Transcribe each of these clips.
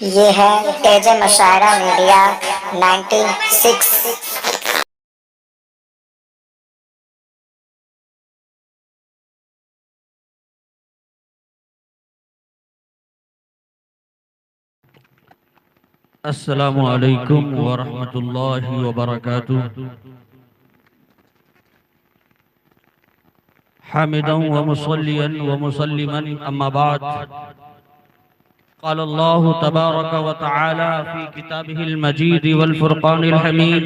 ये है तेज मशायरा मीडिया 96। अस्सलामु अलैकुम वरहमतुल्लाहि वबरकातुह। हामिदन व मुसल्लियन व मुसल्लिमन अम्मा बाद। क़ाल अल्लाहु तबारक व तआला फ़ी किताबिहिल मजीद वल फ़ुरक़ानिल हमीद।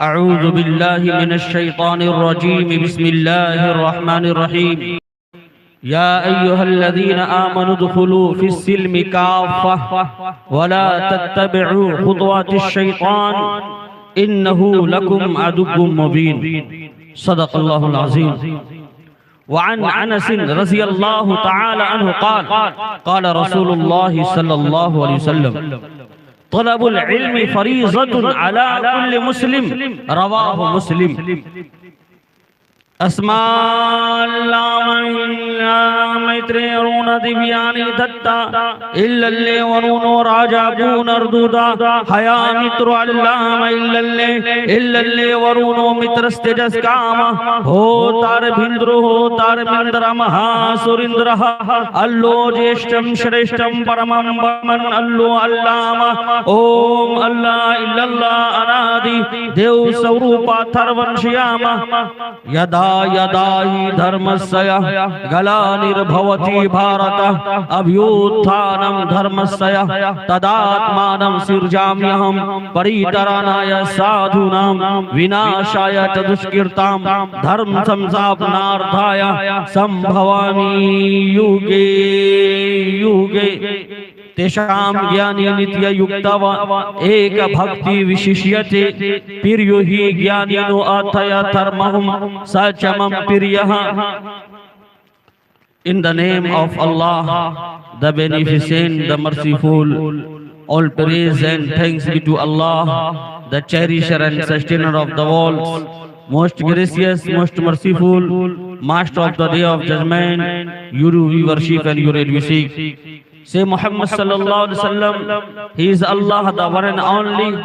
अऊज़ु बिल्लाहि मिनश शैतानिर रजीम। बिस्मिल्लाहिर रहमानिर रहीम। या अय्युहल्लज़ीना आमनु दुखुलू फ़िस्सिल्मि काफ़्फ़ह वला तत्तबिउ खुतवातिश शैतान इन्नहु लकुम अदुव्वुम मुबीन। सदक़ल्लाहुल अज़ीम। वअन अनस रज़ियल्लाहु तआला अन्हु क़ाल क़ाल रसूलुल्लाह सल्लल्लाहु अलैहि वसल्लम तलबुल इल्मि फ़रीज़तुन अला कुल्लि मुस्लिम। रवाहु मुस्लिम। अस्माल्लामैत्रेरून दिव्यानि दत्ता इल्लल्ले वरुणो राजाबूनर्दुदा हयामित्रो अल्लाम इल्लल्ले वरुणो मित्रस्तेजस्काम हो तार भिन्द्रो हो तार मिन्द्र महासुरिन्द्र अल्लो ज्येष्ठं श्रेष्ठं परमं परमं अल्लो अल्लाम ओम अल्लाह इल्लल्लाह अनादि देव स्वरूपा थर्वंश्याम यदा यदा हि धर्मस्य गलानिर्भवति भारत अभ्युत्थानं धर्मस्य तदात्मानं सृजाम्यहं परितराणाय साधूनां विनाशाय च दुष्कृतां धर्म संस्थापनार्थाय संभवामि युगे युगे। तेषां ज्ञानी नित्य युक्तव एक भक्ति विशिष्यते प्रियो हि ज्ञानिनो अथय धर्महं सचमं प्रियः। In the name of Allah, the Beneficent, the Merciful, all praise and thanks be to Allah, the Cherisher and Sustainer of the worlds, most gracious, most merciful, Master of the Day of Judgment. You do we worship and you we seek. Say Muhammad sallallahu alaihi wasallam, he is Allah, the one and only,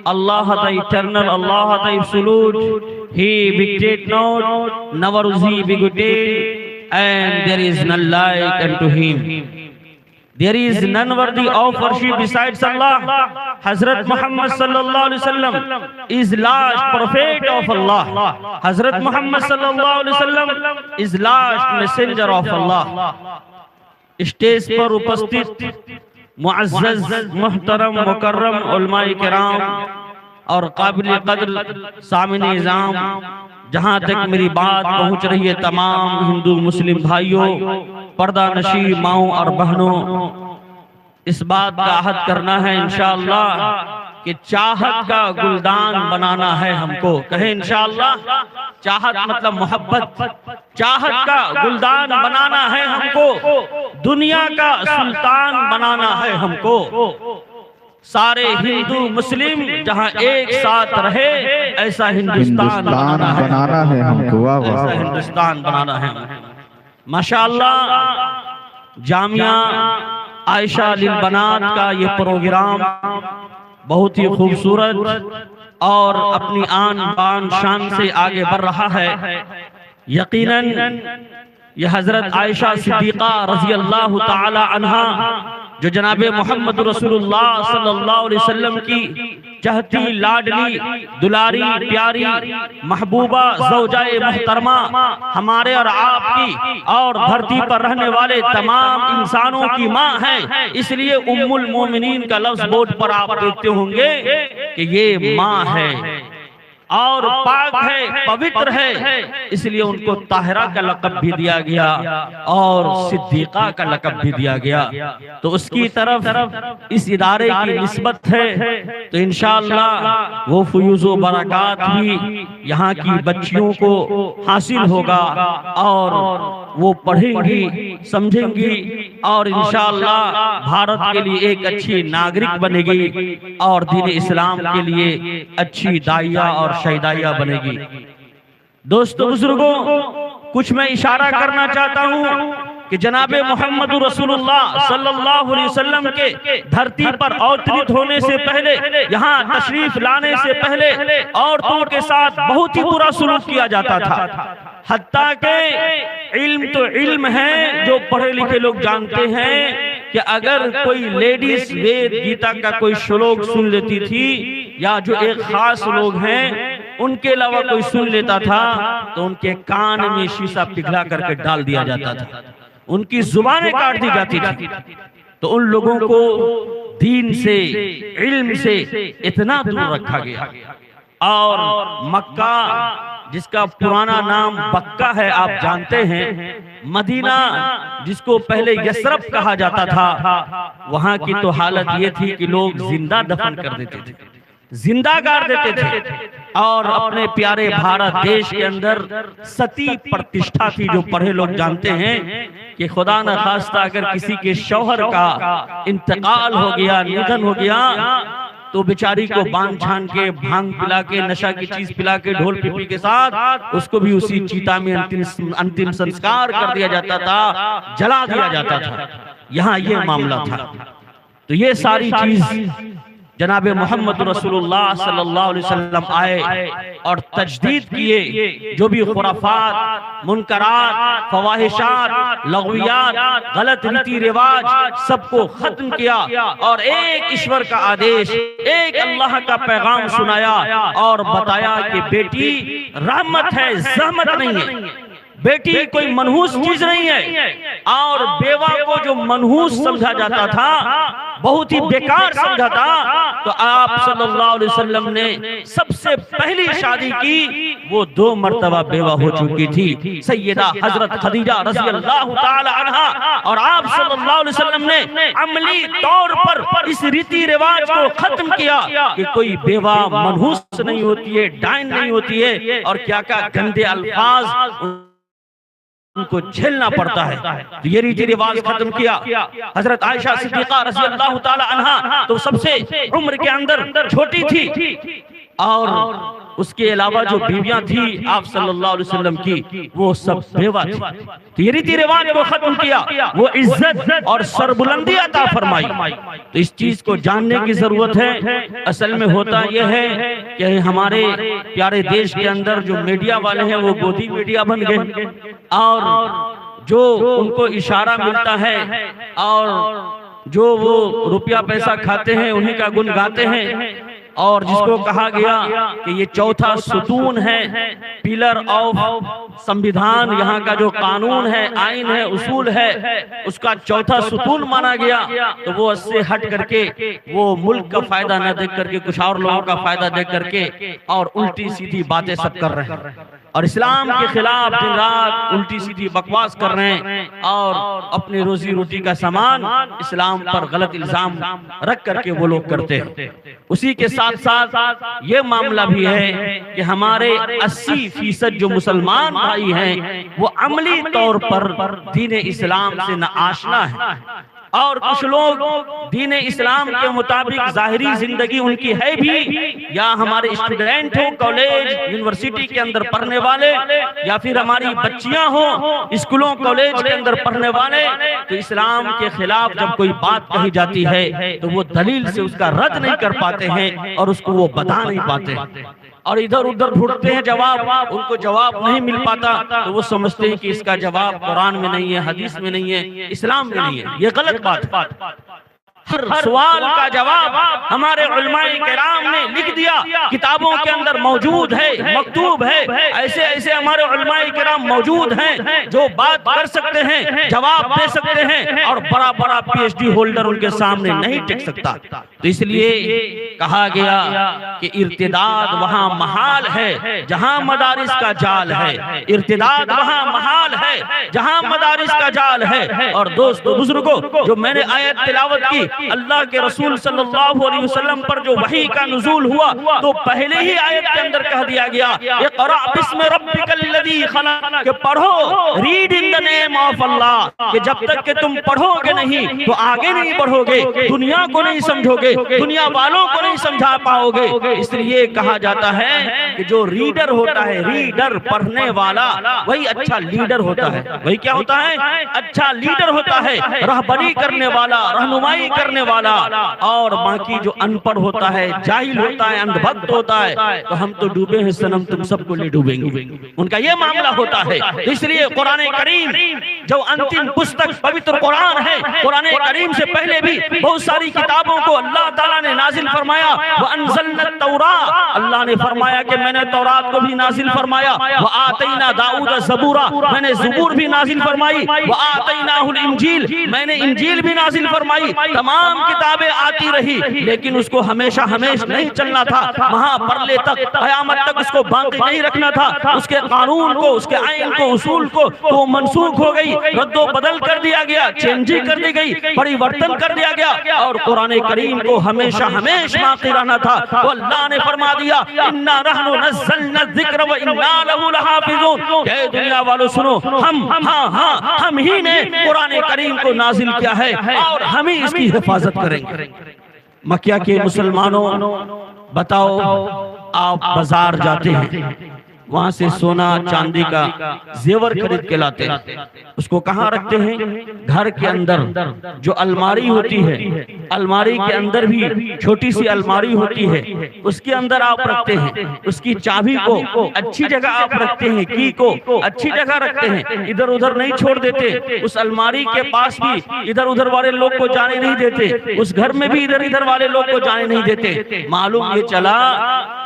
Allah the eternal, Allah the absolute. He begat not, never was he begotten, and there is none like unto him. There is none worthy of worship besides Allah. Hazrat Muhammad sallallahu alaihi wasallam is last prophet of Allah. Hazrat Muhammad sallallahu alaihi wasallam is last messenger of Allah. Stage पर उपस्थित मुअज़्ज़ज़ मुहतरम मुकर्रम उलमाए किराम और काबिल कद्र सामिन निज़ाम, जहाँ तक मेरी बात पहुँच रही है तमाम हिंदू मुस्लिम भाइयों, पर्दा नशी माओं और बहनों, इस बात का अहद करना है इंशाअल्लाह कि चाहत का गुलदान बनाना है हमको। कहे इंशाअल्लाह, चाहत मतलब मोहब्बत, चाहत का गुलदान बनाना है हमको, दुनिया का सुल्तान बनाना है हमको। सारे हिंदू मुस्लिम जहां एक साथ रहे ऐसा हिंदुस्तान बनाना है हमको, ऐसा हिंदुस्तान बनाना है। माशाअल्लाह, जामिया आयशा लिल बनात का ये प्रोग्राम बहुत ही खूबसूरत और अपनी आन बान शान से आगे बढ़ रहा है। यकीनन यह हजरत आयशा सिद्दीक़ा रज़ी अल्लाह ताला अन्हा, जो जनाबे मोहम्मद रसूलुल्लाह सल्लल्लाहु अलैहि वसल्लम की चहती लाडली दुलारी प्यारी महबूबा ज़ौजाए मुहतरमा, हमारे और आपकी और धरती पर रहने वाले तमाम इंसानों की माँ है। इसलिए उम्मुल मोमिनीन का लफ्ज़ बोर्ड पर आप देखते होंगे कि ये माँ है और पाक है, पवित्र है, इसलिए उनको ताहिरा का लक़ब भी दिया गया और सिद्दीक़ा का लक़ब भी दिया गया। तो उसकी तरफ इस इदारे की निस्बत है, तो इंशाअल्लाह वो फयूज़ व बरक़ात भी यहाँ की बच्चियों को हासिल होगा और वो पढ़ेंगी, समझेंगी और इंशाअल्लाह भारत के लिए एक अच्छी नागरिक बनेगी और दीन इस्लाम के लिए अच्छी दाइया और शहीदाइया बनेगी। दोस्तों बुजुर्गों, कुछ मैं इशारा करना चाहता हूँ कि जनाबे मोहम्मद रसूलुल्लाह सल्लल्लाहु अलैहि वसल्लम के धरती पर अवतरित होने से पहले, यहाँ तशरीफ लाने से पहले औरतों के साथ बहुत ही बुरा सलूक किया जाता था। हत्ता के इल्म तो इल्म है, जो पढ़े लिखे लोग जानते हैं कि अगर कोई लेडीज वेद गीता का कोई श्लोक सुन लेती थी, या जो एक खास लोग हैं उनके अलावा कोई सुन लेता था, तो उनके कान में शीशा पिघला करके डाल दिया जाता था, उनकी जुबानें काट दी जाती थी। तो उन लोगों को दीन से, इल्म से इतना दूर रखा गया। और मक्का, जिसका पुराना नाम बक्का है, आप जानते हैं, मदीना जिसको पहले यसरब कहा जाता था, वहां की तो हालत ये थी कि लोग जिंदा दफन कर देते थे, जिंदा गाड़ देते थे। और अपने प्यारे भारत देश के अंदर सती प्रतिष्ठा थी, जो पढ़े लोग जानते हैं कि खुदा न खास्ता अगर किसी के शौहर का इंतकाल हो गया, निधन हो गया, तो बेचारी को बांध छान के, भांग पिला के, नशा की चीज पिला के, ढोल पिपी के साथ उसको भी उसी चीता में अंतिम संस्कार कर दिया जाता था, जला दिया जाता था। यहाँ ये मामला था। तो ये सारी चीज जनाबे मोहम्मद रसूलुल्लाह सल्लल्लाहु अलैहि वसल्लम आए और तजदीद किए। जो भी खुराफात, मुनकरात, फवाहिशात, लग़वियात, गलत रीति रिवाज, सबको खत्म किया और एक ईश्वर का आदेश, एक अल्लाह का पैगाम सुनाया और बताया कि बेटी रहमत है, ज़हमत नहीं है। बेटी कोई मनहूस चीज नहीं है। और बेवा को जो मनहूस समझा जाता था, बहुत ही बेकार समझा था, तो आप सल्लल्लाहु अलैहि वसल्लम ने सबसे पहली शादी की, वो 2 मर्तबा बेवा हो चुकी थी, सैयदा हजरत खदीजा रज़ी अल्लाह ताला अन्हा। और आप सल्लल्लाहु अलैहि वसल्लम ने अमली तौर पर इस रीति रिवाज को खत्म किया कि कोई बेवा मनहूस नहीं होती है, डायन नहीं होती है, और क्या क्या गंदे अल्फाज उनको झेलना पड़ता है। तो ये रीति रिवाज खत्म किया। हजरत आयशा सिद्दीक़ा रज़ी अल्लाह ताला अन्हा तो सबसे उम्र के अंदर छोटी थी, और उसके अलावा जो बीवियां थी आप सल्लल्लाहु अलैहि वसल्लम की, वो सब बेवा थी। तो ये रीति रिवाज को खत्म किया, वो इज्जत और सरबुलंदी अता फरमाई। तो इस चीज को जानने की जरूरत है। असल में होता यह है कि हमारे प्यारे देश के अंदर जो मीडिया वाले हैं वो गोदी मीडिया बन गए, और जो उनको इशारा मिलता है और जो वो रुपया पैसा खाते हैं उन्हीं का गुण गाते हैं। और जिसको कहा गया कि ये चौथा सुतून है, पिलर ऑफ संविधान, यहाँ का जो कानून है, आइन है, उसूल है, उसका चौथा सुतून माना गया। तो वो उससे हट करके वो मुल्क का फायदा न देख करके कुछ और लोगों का फायदा देख करके और उल्टी सीधी बातें सब कर रहे हैं, और इस्लाम के खिलाफ दिन रात उल्टी सीधी बकवास कर रहे हैं, और अपनी रोजी रोटी का सामान इस्लाम पर गलत इल्जाम रख करके वो लोग करते हैं। उसी के साथ साथ ये मामला भी है कि हमारे 80% जो मुसलमान भाई हैं वो अमली तौर पर दीन इस्लाम से न आशना है, और कुछ लोग दीन इस्लाम के मुताबिक जाहिरी जिंदगी उनकी है भी, या हमारे स्टूडेंट हो कॉलेज यूनिवर्सिटी के अंदर पढ़ने वाले, या फिर हमारी बच्चियां हो स्कूलों कॉलेज के अंदर पढ़ने वाले, तो इस्लाम के खिलाफ जब कोई बात कही जाती है तो वो दलील से उसका रद्द नहीं कर पाते हैं और उसको वो बता नहीं पाते, और इधर उधर ढूंढते हैं जवाब, उनको जवाब नहीं मिल पाता, तो वो समझते हैं कि इसका जवाब कुरान में नहीं है, हदीस में नहीं है, इस्लाम में नहीं है। ये गलत बात। हर सवाल का जवाब हमारे उलमाए किराम ने लिख दिया, किताबों के अंदर मौजूद है, मकतूब है। ऐसे ऐसे हमारे उलमाए किराम मौजूद हैं जो बात कर सकते हैं, जवाब दे सकते हैं, और बड़ा बड़ा PhD होल्डर उनके सामने नहीं टिक सकता। तो इसलिए कहा गया कि इर्तिदाद वहाँ महाल है जहाँ मदारिस का जाल है, इर्तिदाद वहाँ महाल है जहाँ मदारिस का जाल है। और दोस्तों बुजुर्गों, जो मैंने आयत तिलावत की, अल्लाह के रसूल सल्लल्लाहु अलैहि वसल्लम पर जो वही का नुज़ूल हुआ, तो पहले ही आयत के अंदर कह दिया गया इक़रा बिस्मि रब्बिकल लज़ी खलक़, कि पढ़ो, read in the name of Allah, कि जब तक कि तुम पढ़ोगे नहीं तो आगे नहीं बढ़ोगे, दुनिया को नहीं समझोगे, दुनिया वालों को नहीं समझा पाओगे। इसलिए कहा जाता है कि जो रीडर होता है, रीडर पढ़ने वाला, वही अच्छा लीडर होता है। वही क्या होता है? अच्छा लीडर होता है, रहबरी करने वाला, रहनुमाई करने वाला। और बाकी जो अनपढ़ होता है, जाहिल होता है, अंधभक्त होता है, तो हम तो डूबे हैं सनम, तुम सबको ले डूबेंगे, उनका ये मामला होता है। तो इसलिए कुरान करीम जो अंतिम पुस्तक पवित्र कुरान है, कुरान करीम से पहले भी बहुत सारी किताबों को अल्लाह ताला ने नाजिल फरमाया। वह अनज़लना तौरात, अल्लाह ने फरमाया कि मैंने तौरात को भी नाजिल फरमाया। वह आतैना दाऊद ज़बूरा, मैंने ज़बूर भी नाजिल फरमाई। वह आतैनाहुल इंजील, मैंने इंजील भी नाजिल फरमाई। तमाम किताबें आती रही, लेकिन उसको हमेशा नहीं चलना था, महापरले तक, क़यामत तक उसको बाकी नहीं रखना था। उसके कानून को, उसके आइन को, उसूल को तो मनसूख हो गई, रद्दो बदल कर दिया गया, चेंजिंग कर दी गई, परिवर्तन कर दिया गया। और कुरान करीम को हमेशा बाकी रहना था। तो अल्लाह ने फरमा दिया, इन्ना नहनु नज़्ज़लना ज़िक्र व इन्ना लहु लहाफ़िज़ून। हे दुनिया वालों सुनो, हम ही ने कुरान करीम को नाजिल किया है और हम ही इसकी हिफाजत करेंगे। मक्का के मुसलमानों, बताओ, आप बाजार जाते हैं, वहां से सोना चांदी का जेवर खरीद के लाते हैं, उसको कहाँ रखते हैं? घर के अंदर जो अलमारी होती है, अलमारी के अंदर भी छोटी सी अलमारी होती है, उसके अंदर आप रखते हैं। उसकी चाबी को अच्छी जगह आप रखते हैं, की को अच्छी जगह रखते हैं, इधर उधर नहीं छोड़ देते। उस अलमारी के पास भी इधर उधर वाले लोग को जाने नहीं देते, उस घर में भी इधर इधर वाले लोग को जाने नहीं देते। मालूम ये चला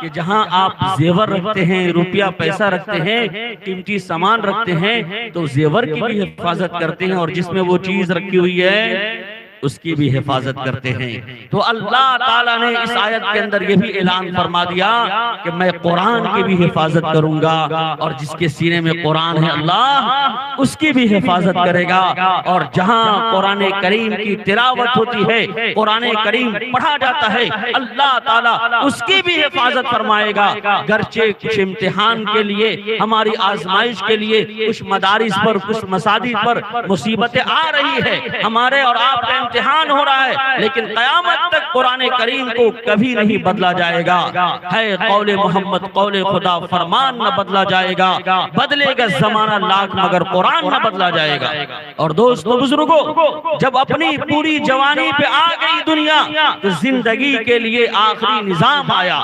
कि जहां आप जेवर रखते हैं, रुपया पैसा रखते हैं, कीमती सामान रखते हैं, तो जेवर की भी हिफाजत करते हैं और जिसमें वो चीज रखी हुई है उसकी भी हिफाजत करते हैं। तो अल्लाह ताला ने इस आयत के अंदर ये भी ऐलान फरमा दिया कि मैं कुरान की भी हिफाजत करूंगा, और जिसके सीने में कुरान है अल्लाह उसकी भी हिफाजत करेगा। और जहां कुरान करीम की तिलावत होती है, कुरान करीम पढ़ा जाता है, अल्लाह ताला उसकी भी हिफाजत फरमाएगा। गर्चे कुछ इम्तिहान के लिए, हमारी आजमाइश के लिए कुछ मदारिस पर, कुछ मसाजिद पर मुसीबतें आ रही है, हमारे और आपका इम्तिहान हो रहा है, लेकिन क़यामत तक कुरान करीम को कभी नहीं बदला जाएगा। है कौले मोहम्मद कौले खुदा, फरमान न बदला जाएगा, बदलेगा जमाना लाख मगर कुरान न बदला जाएगा। और दोस्तों बुजुर्गों, जब अपनी पूरी जवानी पे आ गई दुनिया, तो जिंदगी के लिए आखिरी निजाम आया,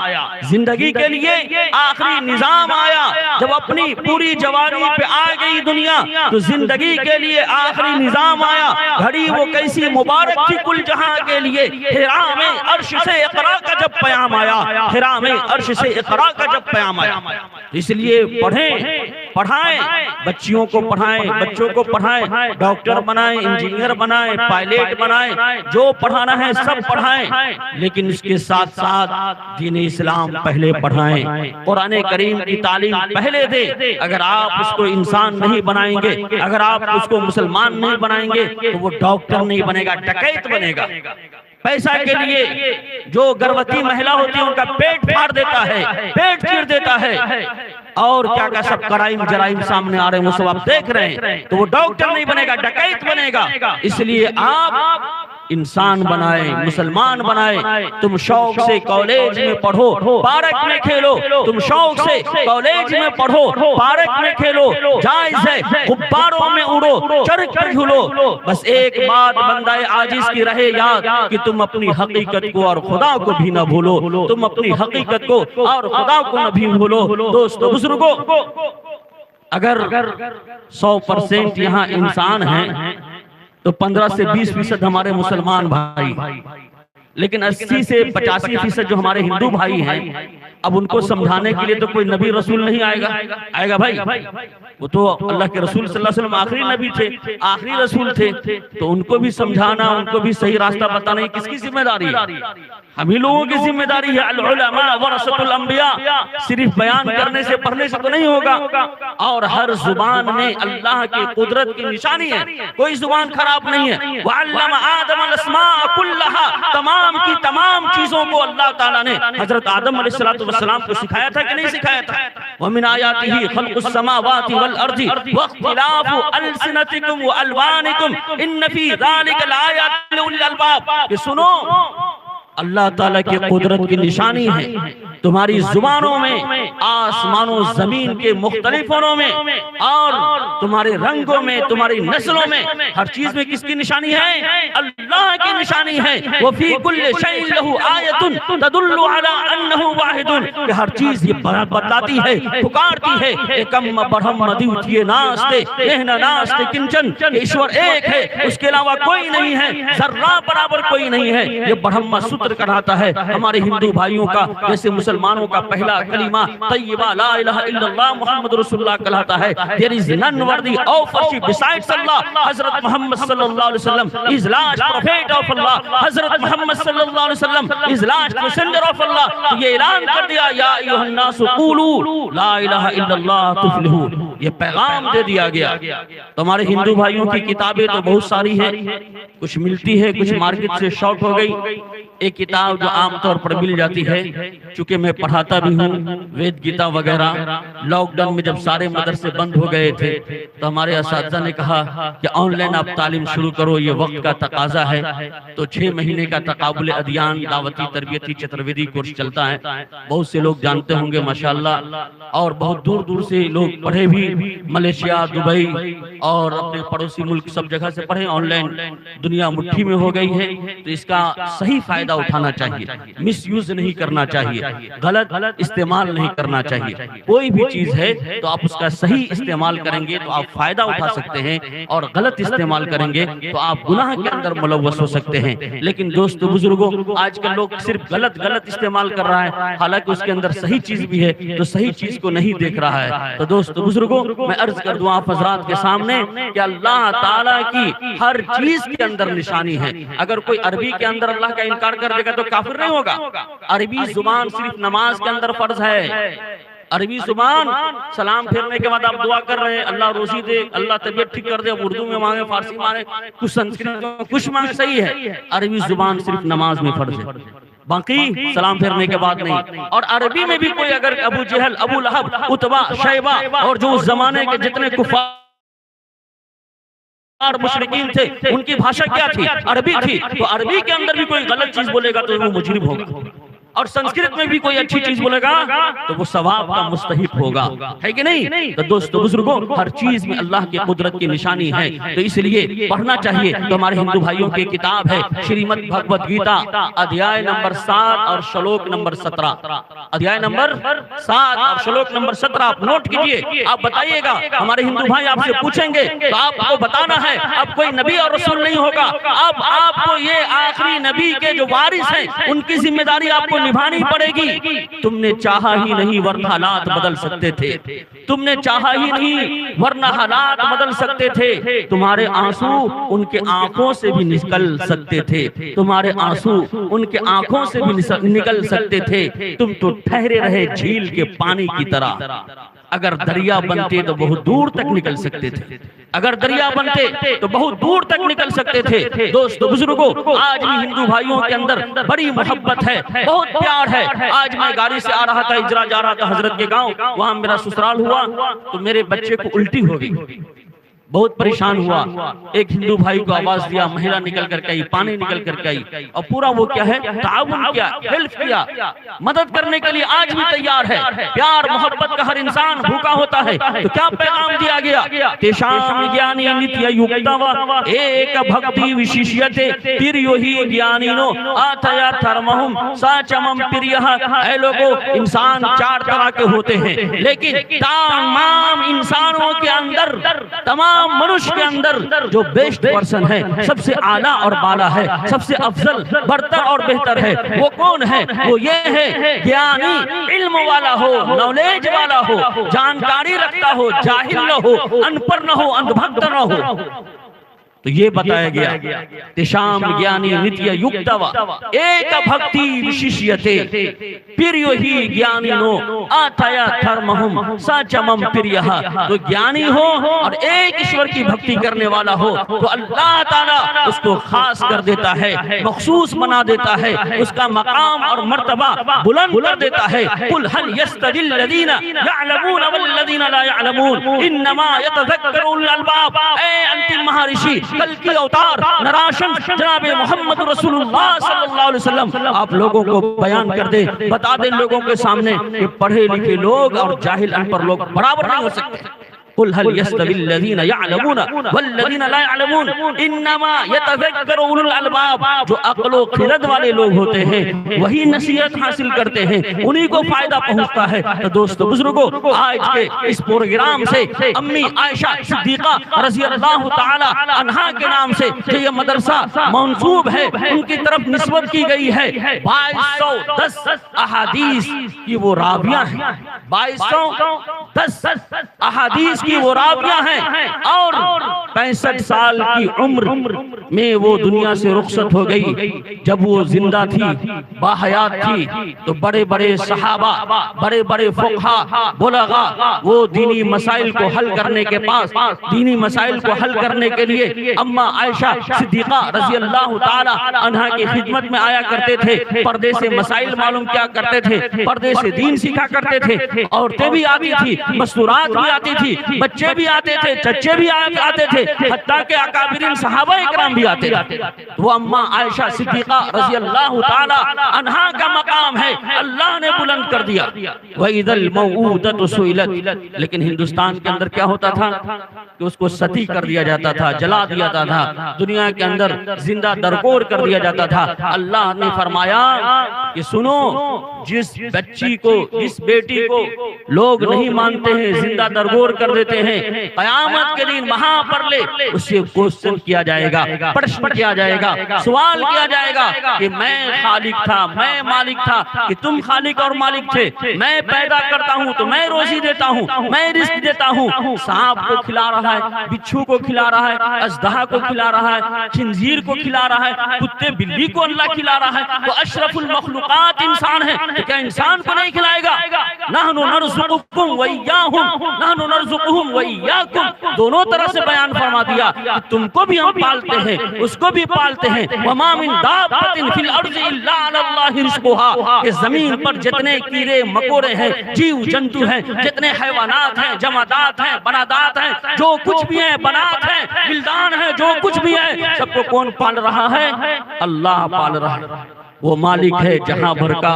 जिंदगी के लिए आखिरी निजाम आया। जब अपनी पूरी जवानी पे आ गई दुनिया, तो जिंदगी के लिए आखिरी निजाम आया। घड़ी वो कैसी मुबारक थी कुल जहां के लिए, हिरा में अर्श से इक़रा का जब प्याम आया, हिरा में अर्श से इक़रा का जब प्याम आया। इसलिए पढ़ें, पढ़ाएं, बच्चियों को पढ़ाएं, बच्चों को पढ़ाएं, डॉक्टर बनाएं, इंजीनियर बनाएं, पायलट बनाएं, जो पढ़ाना है सब पढ़ाएं, लेकिन इसके साथ साथ दीन इस्लाम पहले पढ़ाएं, कुरान करीम की तालीम पहले दे। अगर आप उसको इंसान नहीं बनाएंगे, अगर आप उसको मुसलमान नहीं बनाएंगे, तो वो डॉक्टर नहीं बनेगा, डकैत बनेगा। पैसा के लिए जो गर्भवती महिला होती है उनका पेट फाड़ देता है, पेट चीर देता है, और क्या क्या सब क्राइम जराइम सामने आ रहे हैं, वो सब आप देख रहे हैं। तो वो डॉक्टर नहीं बनेगा, डकैत बनेगा। इसलिए आप इंसान बनाए, मुसलमान बनाए। तुम शौक से कॉलेज में पढ़ो, पार्क में खेलो, तुम शौक से कॉलेज में पढ़ो, पार्क में खेलो, जायज है, गुब्बारों में उड़ो, चरख पर झूलो, बस एक बात बंदाए आजिज की रहे याद कि तुम अपनी हकीकत को और खुदा को भी न भूलो, तुम अपनी हकीकत को और खुदा को न भी भूलो। दोस्तों बुजुर्गों, अगर 100% यहाँ इंसान है, तो 15 से 20% हमारे मुसलमान भाई, लेकिन 80 से 85% जो हमारे हिंदू भाई हैं, अब उनको समझाने के लिए तो कोई नबी रसूल नहीं आएगा। आएगा भाई? वो तो अल्लाह के रसूल सल्लल्लाहु अलैहि वसल्लम आखिरी नबी थे, आखिरी रसूल थे, तो उनको भी समझाना, उनको भी सही रास्ता बताना, किसकी जिम्मेदारी है? हम ही लोगों की जिम्मेदारी है। अल उलमा वरसतुल अंबिया, सिर्फ बयान करने से, पढ़ने से तो नहीं होगा। और हर जुबान में अल्लाह की कुदरत की निशानी है, कोई जुबान खराब नहीं है। वअल्लम आदम अल अस्माअ कुल्लहा, तमाम की तमाम चीजों को अल्लाह ताला ने हजरत आदम अलैहिस्सलाम को सिखाया था कि नहीं सिखाया था? व मिन आयातिही खल्कुस समावाति वल अर्दी व इख्तिलाफु अलसिनतिकुम व अलवानिकुम इन्न फी ज़ालिका लायातिन लिउलिल अलबाब। ये सुनो, अल्लाह ताला की कुदरत की निशानी है तुम्हारी जुबानों में, आसमानों जमीन के मुख्तलिफों में, और तुम्हारे रंगों में, तुम्हारी नस्लों में, हर चीज में किसकी निशानी है? अल्लाह की निशानी है। वो फी कुल्ले शैइन लहू आयतुन तदुल्लु अला अन्नहु वाहिदुन, हर चीज ये बतलाती है, पुकारती है, एकम ब्रह्म द्वितीय नास्ते एहना नास्ते किंचन, ईश्वर एक है, उसके अलावा कोई नहीं है, जर्रा बराबर कोई नहीं है। ये ब्रह्म सूत्र कहलाता है। हमारे हिंदू भाइयों का, जैसे मुसलमानों का पहला कलीमा तय्यबा ला इलाहा इल्लल्लाह मुहम्मद रसूलुल्लाह कहलाता है। There is none worthy of worship besides Allah, हजरत मोहम्मद सल्लल्लाहु अलैहि वसल्लम is last prophet of Allah, हजरत मोहम्मद सल्लल्लाहु अलैहि वसल्लम is last messenger of Allah. तो ये ऐलान कर दिया, या अय्युहन नासु क़ूलू ला इलाहा इल्लल्लाह तुफ्लिहून, ये पैगाम दे दिया गया। तो हमारे हिंदू भाइयों की किताबें तो बहुत सारी हैं, कुछ मिलती है, कुछ मार्केट से शॉर्ट हो गई। एक किताब जो आमतौर पर मिल जाती है, चूंकि मैं पढ़ाता भी हूँ, वेद गीता वगैरह, लॉकडाउन में जब सारे मदरसे बंद हो गए थे तो हमारे असातिज़ा ने कहा कि ऑनलाइन आप तालीम शुरू करो, ये वक्त का तकाजा है। तो 6 महीने का तकाबुल अदियान दावती तरबियती चतुर्वेदी कोर्स चलता है। बहुत से लोग जानते होंगे माशाअल्लाह, और बहुत दूर दूर से लोग पढ़े भी, मलेशिया, दुबई और अपने पड़ोसी मुल्क सब जगह से पढ़े। ऑनलाइन दुनिया मुट्ठी में हो गई है, तो इसका सही फायदा उठाना चाहिए, मिस यूज नहीं करना चाहिए, गलत इस्तेमाल नहीं करना चाहिए। कोई भी चीज है तो आप उसका सही इस्तेमाल करेंगे तो आप फायदा उठा सकते हैं, और गलत इस्तेमाल करेंगे तो आप गुनाह के अंदर मुलव्वस हो सकते हैं। लेकिन दोस्तों बुजुर्गों, आजकल लोग सिर्फ गलत इस्तेमाल कर रहा है, हालांकि उसके अंदर सही चीज भी है, तो सही चीज को नहीं देख रहा है। तो दोस्तों बुजुर्गों, मैं अर्ज कर दूं आप हजरात के सामने कि अल्लाह ताला की हर चीज के अंदर निशानी है। अगर कोई अरबी के अंदर अल्लाह का इनकार कर देगा तो काफिर नहीं होगा। अरबी जुबान सिर्फ नमाज के अंदर फर्ज है। अरबी जुबान, सलाम फेरने के बाद आप दुआ कर रहे हैं, अल्लाह रोजी दे, अल्लाह तबीयत ठीक कर दे, उर्दू में मांगे, फारसी मांगे, कुछ संस्कृत में कुछ मांगे, सही है। अरबी जुबान सिर्फ नमाज में फर्ज है, बाकी सलाम फेरने के बाद नहीं। और अरबी में भी कोई अगर अबू जहल, अबू लहब, उतबा, शैबा और जो उस जमाने के जितने कुफार मुशरिकीन थे, उनकी भाषा क्या थी? अरबी थी। तो अरबी के अंदर भी कोई गलत चीज बोलेगा तो वो मुजरिम होगा, और संस्कृत में भी कोई अच्छी चीज बोलेगा तो वो सवाब का मुस्तहिक होगा, है कि नहीं? तो दोस्तों बुजुर्गों, हर चीज में अल्लाह की कुदरत की निशानी है, तो इसलिए पढ़ना चाहिए। तो हमारे हिंदू भाइयों की किताब है श्रीमद् भगवत गीता, अध्याय नंबर 7 और श्लोक नंबर 17। अध्याय नंबर 7 और श्लोक नंबर 17 आप नोट कीजिए। आप बताइएगा, हमारे हिंदू भाई आपसे पूछेंगे तो आपको बताना है। अब कोई नबी और रसूल नहीं होगा, अब आपको ये आखिरी नबी के जो वारिस हैं उनकी जिम्मेदारी आपको निभानी पड़ेगी। तुमने चाहा ही नहीं वरना हालात बदल सकते थे, तुमने चाहा ही नहीं वरना हालात बदल सकते थे। तुम्हारे आंसू उनके आंखों से भी निकल सकते थे, तुम्हारे आंसू उनके आंखों से भी निकल सकते थे। तुम तो ठहरे रहे झील के पानी की तरह, अगर दरिया बनते तो बहुत दूर तक निकल सकते थे, अगर दरिया बनते तो बहुत दूर तक निकल सकते थे। दोस्तों बुजुर्गों, आज भी हिंदू भाइयों के अंदर बड़ी मोहब्बत है, बहुत प्यार है। आज मैं गाड़ी से आ रहा था, इजरा जा रहा था हजरत के गांव, वहां मेरा ससुराल हुआ तो मेरे बच्चे को उल्टी हो गई, बहुत परेशान हुआ। एक हिंदू भाई को आवाज दिया, महिला निकल कर आई, पानी निकल कर आई, और पूरा वो क्या है, ताउन किया, हेल्प किया, मदद करने के लिए आज भी तैयार है। प्यार मोहब्बत का हर इंसान भूखा होता है। तो क्या पैगाम दिया गया? तेषाम ज्ञानी नित्य युक्तव एक भक्ति विशिष्यते प्रियो ही ज्ञानिनो आतया धर्महुम साचमम प्रियः। ऐ लोगों, इंसान 4 तरह के होते हैं, लेकिन तमाम इंसानों के अंदर, तमाम मनुष्य के अंदर जो बेस्ट पर्सन है, सबसे आला और बाला है, सबसे अफजल, बरतर और बेहतर है, वो कौन है? वो ये है, ज्ञानी, इल्म वाला हो, नॉलेज वाला हो, जानकारी रखता हो, जाहिल न हो, अनपढ़ न हो, अंधभक्त न हो। तो ये बताया गया, तेषाम ज्ञानी नित्य युक्तव एक भक्ति विशिष्यते प्रियो ही ज्ञानिनो आतया धर्महुम सचमम प्रियः। तो ज्ञानी हो और एक ईश्वर की भक्ति करने वाला हो तो अल्लाह ताला उसको खास कर देता है, मखसूस बना देता है, उसका मकाम और मर्तबा बुलंद कर देता है। कुल हल यस्तजिल लदीना यअलमून वल्लदीना ला यअलमून इन्नमा यतज़क्करुल अलबाब। ऐ अंतिम महर्षि, कल की अवतार नराशन जनाब मोहम्मद रसूलुल्लाह सल्लल्लाहु अलैहि वसल्लम आप लोगों को बयान कर दे, बता दे लोगों के सामने कि पढ़े लिखे लोग और जाहिल अनपढ़ लोग बराबर नहीं हो सकते। कुल हल यस्तविल्लज़ीना यअलमून वल्लज़ीना ला यअलमून इन्नमा यतज़क्करु उलुल अलबाब। जो अक्ल व खिरद वाले लोग होते हैं वही नसीहत हासिल करते हैं, उन्हीं को फायदा पहुंचता है। तो दोस्तों बुजुर्गों, आज के इस प्रोग्राम से अम्मी आयशा सिद्दीका रज़ी अल्लाह ताला अन्हा के नाम से जो ये मदरसा मंसूब है उनकी तरफ निस्बत की गई है। 2210 अहादीस की वो रावियां हैं, 2210 अहादीस की वो रावियां हैं और 65 साल की उम्र में वो दुनिया से रुखसत हो गई। जब वो जिंदा थी, बाहयात थी, तो बड़े बड़े सहाबा, बड़े बड़े फुक़हा, बुलगा वो दीनी मसाइल को हल करने के पास, दीनी मसाइल को हल करने के लिए अम्मा आयशा सिद्दीका रज़ी अल्लाह ताला अन्हा की खिदमत में आया करते थे। पर्दे से मसाइल मालूम क्या करते थे, पर्दे से दीन सीखा करते थे। औरतें भी आती थी, मस्तूरात भी आती थी, बच्चे भी आते थे, चच्चे भी आते थे, हत्ता के अकाबिरीन सहाबा इकराम भी आते थे। वो अम्मा आयशा सिद्दीका रज़ी अल्लाह ताला अन्हा का मकाम है, अल्लाह ने बुलंद कर दिया। वइदल मौऊदतु सुइलत। लेकिन हिंदुस्तान के अंदर क्या होता था कि उसको सती कर दिया जाता था, जला दिया जाता था, दुनिया के अंदर जिंदा दरकोर कर दिया जाता था। अल्लाह ने फरमाया कि सुनो, जिस बच्ची को, जिस बेटी को लोग नहीं मानते हैं, जिंदा दरगोर कर देते हैं, कयामत के दिन वहां पर ले उससे क्वेश्चन किया जाएगा, प्रश्न किया जाएगा, सवाल किया जाएगा कि मैं खालिक था, मैं मालिक था कि तुम खालिक और मालिक थे। मैं पैदा करता हूँ तो मैं रोजी देता हूँ, मैं रिस्क देता हूँ। सांप को खिला रहा है, बिच्छू को खिला रहा है, अजदहा को खिला रहा है, खिंजीर को खिला रहा है, कुत्ते बिल्ली को अल्लाह खिला रहा है। तो अशरफुल मखलूकात इंसान है, तो क्या इंसान को नहीं खिलाएगा? नहनु नरज़ुकुकुम व इय्याहुम, नहनु नरज़ुकुहुम व इय्याकुम। दोनों तरह से बयान फरमा दिया कि तुमको भी हम पालते हैं, उसको भी पालते हैं। वमा मिन दाब्बतिन फिल अर्ज़ि इल्ला अलल्लाहि रिज़्क़ुहा। ये जमीन पर जितने कीड़े मकोड़े हैं, जीव जंतु हैं, जितने हैवानात हैं, जमादात हैं, बनादात हैं, जो कुछ भी है, बनात हैं, विल्दान है, जो कुछ भी है, सबको कौन पाल रहा है? अल्लाह पाल रहा है। वो मालिक है जहां भर का,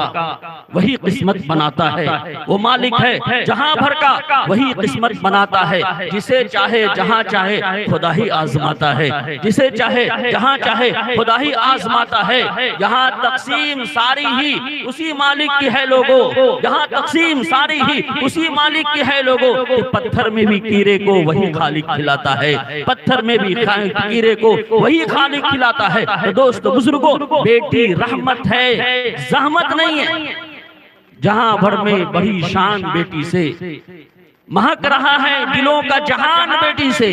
वही किस्मत बनाता है। वो मालिक है जहां भर का, वही किस्मत बनाता है। जिसे चाहे जहां चाहे खुदा ही आजमाता है, जिसे चाहे जहां चाहे खुदा ही आजमाता है। यहाँ तकसीम सारी ही उसी मालिक की है लोगों, यहाँ तकसीम सारी ही उसी मालिक की है लोगों। पत्थर में भी कीड़े को वही खालिक खिलाता है, पत्थर में भी कीड़े को वही खालिक खिलाता है। तो दोस्तों बुजुर्गों, बेटी रहमत है, जहमत नहीं है। जहां भर में बड़ी शान बेटी से, महक रहा है दिलों का जहान बेटी से,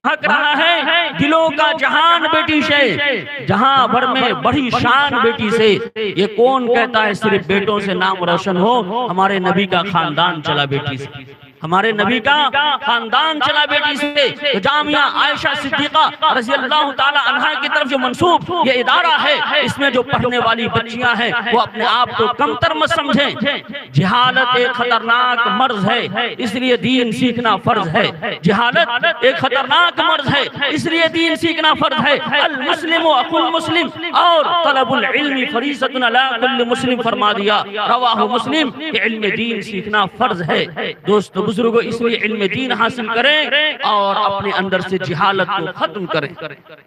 महक रहा है दिलों का जहान बेटी से। जहां भर में बड़ी शान बेटी से। ये कौन कहता है सिर्फ बेटों से नाम रोशन हो? हमारे नबी का खानदान चला बेटी से, हमारे नबी का खानदान चला बेटी से। तो जामिया आयशा सिद्दीका रज़ी अल्लाह ताला अन्हा की तरफ जो मंसूब ये इदारा है, इसमें जो पढ़ने वाली बच्चियां हैं वो अपने आप को कमतर मत समझें। जिहालत एक खतरनाक मर्ज है, इसलिए दीन सीखना फर्ज है। जिहालत एक खतरनाक मर्ज है, इसलिए दीन सीखना फर्ज है। अल मुस्लिम अखुल मुस्लिम और तलबुल इल्मी फरीज़तुन अला कुल्लि मुस्लिम फरमा दिया। रवाहु मुस्लिम कि इल्म दीन सीखना फर्ज है। दोस्तों बुजुर्गों, इसलिए इल्म दीन हासिल करें और अपने अंदर से जिहालत को खत्म करें,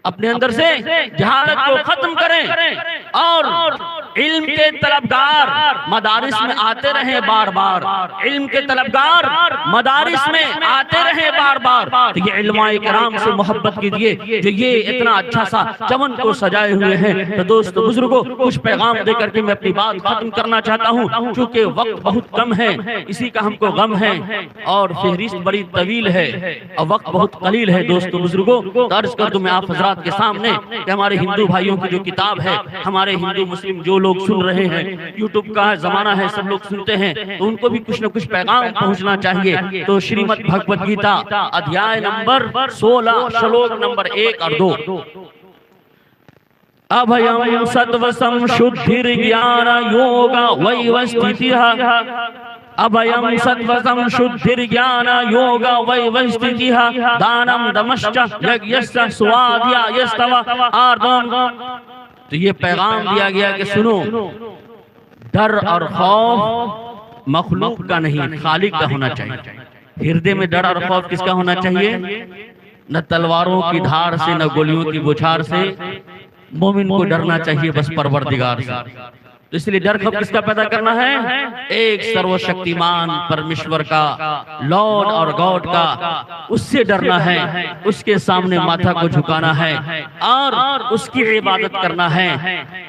अपने अंदर से जिहालत को खत्म करें और इल्म के तलबगार मदारिस में आते रहे बार बार, इल्म के तलबगार मदारिस में आते रहे बार बार। तो ये इल्माए किराम से मोहब्बत कीजिए जो ये इतना अच्छा सा चमन को सजाए हुए हैं। तो दोस्तों बुजुर्गों, कुछ पैगाम देकर के मैं अपनी बात खत्म करना चाहता हूँ, क्योंकि वक्त बहुत कम है, इसी का हमको गम है और फहरिस्त बड़ी तवील है और वक्त बहुत कलील है। दोस्तों बुजुर्गों, अर्ज कर दूं मैं आप हजरात के सामने कि हमारे हिंदू भाइयों की जो किताब है, हमारे हिंदू मुस्लिम जो लोग सुन रहे हैं, यूट्यूब का जमाना है, सब लोग सुनते हैं, तो उनको भी कुछ न कुछ पैगाम पहुंचना चाहिए। तो श्रीमद् भगवद गीता अध्याय नंबर 16 श्लोक नंबर 1 और 2। अभयम सत्वसम शुद्धिर्ज्ञान योग वैवस्थितिः अभयम सत्वसम शुद्धिर्ज्ञान योग वैवस्थितिः दानम दमश्च यज्ञश्च स्वाध्या यस्तव आर्दम। तो ये पैगाम दिया गया कि सुनो, डर और खौफ मखलूक का नहीं, खालिक का होना चाहिए। हृदय में डर और खौफ किसका होना चाहिए? न तलवारों की धार से, न गोलियों की बौछार से। मोमिन को डरना चाहिए बस परवरदिगार से। तो इसलिए डर खौफ किसका पैदा करना है? एक सर्वशक्तिमान परमेश्वर का, लॉर्ड और गॉड का, उससे डरना है, उसके सामने माथा को झुकाना है और उसकी इबादत करना है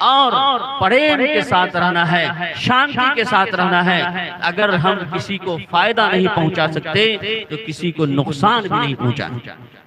और प्रेम के साथ रहना है, शांति के साथ रहना है। अगर हम किसी को फायदा नहीं पहुंचा सकते तो किसी को नुकसान भी नहीं पहुंचाएं।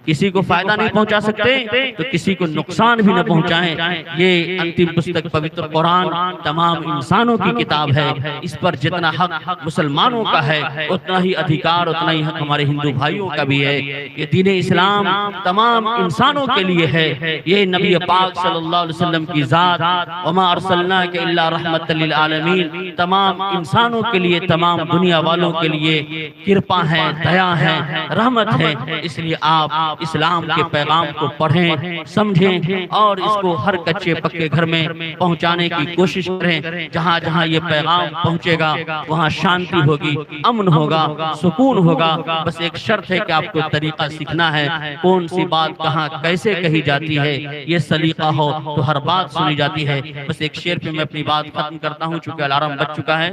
किसी को फायदा नहीं पहुंचा सकते तो किसी को नुकसान भी न पहुंचाएं। ये अंतिम पुस्तक पवित्र कुरान तमाम इंसानों की किताब है। इस पर जितना हक मुसलमानों का है उतना ही अधिकार, उतना ही हक हमारे हिंदू भाइयों का भी है। ये दीन इस्लाम तमाम इंसानों के लिए है। ये नबी पाक सल्लल्लाहु अलैहि वसल्लम की जात, वमा अर्सलनाका इल्ला रहमतल लिल आलमीन, तमाम इंसानों के लिए, तमाम दुनिया वालों के लिए कृपा है, दया है, रहमत है। इसलिए आप इस्लाम के पैगाम को पढ़ें, समझें और इसको हर कच्चे पक्के घर में पहुंचाने की कोशिश करें। जहां जहां ये पैगाम पहुंचेगा वहां शांति होगी, अमन होगा, सुकून होगा। बस एक शर्त है कि आपको तरीका सीखना है, कौन सी बात कहां कैसे कही जाती है। ये सलीका हो तो हर बात सुनी जाती है। बस एक शेर पे मैं अपनी बात खत्म करता हूं, चूंकि अलार्म बज चुका है।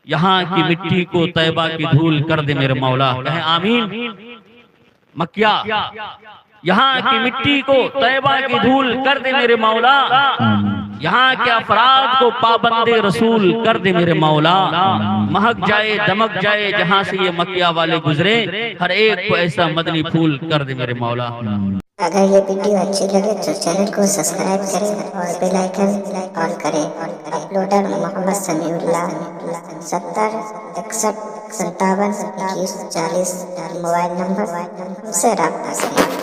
यहाँ की मिट्टी को तैबा की धूल कर दे मेरे मौला, कहे आमीन। मक्या, यहाँ की मिट्टी को तैबा की धूल कर दे मेरे मौला, यहाँ के अफराद को पाबंदे रसूल कर दे मेरे मौला। महक जाए, दमक जाए जहाँ से ये मक्या वाले गुजरे, हर एक को ऐसा मदनी फूल कर दे मेरे मौला। अगर ये वीडियो अच्छी लगे तो चैनल को सब्सक्राइब करें और बेल आइकन ऑन करें। Uploader Mohammad Samiullah 70 61 57 21 40 mobile number से रब्ता करें।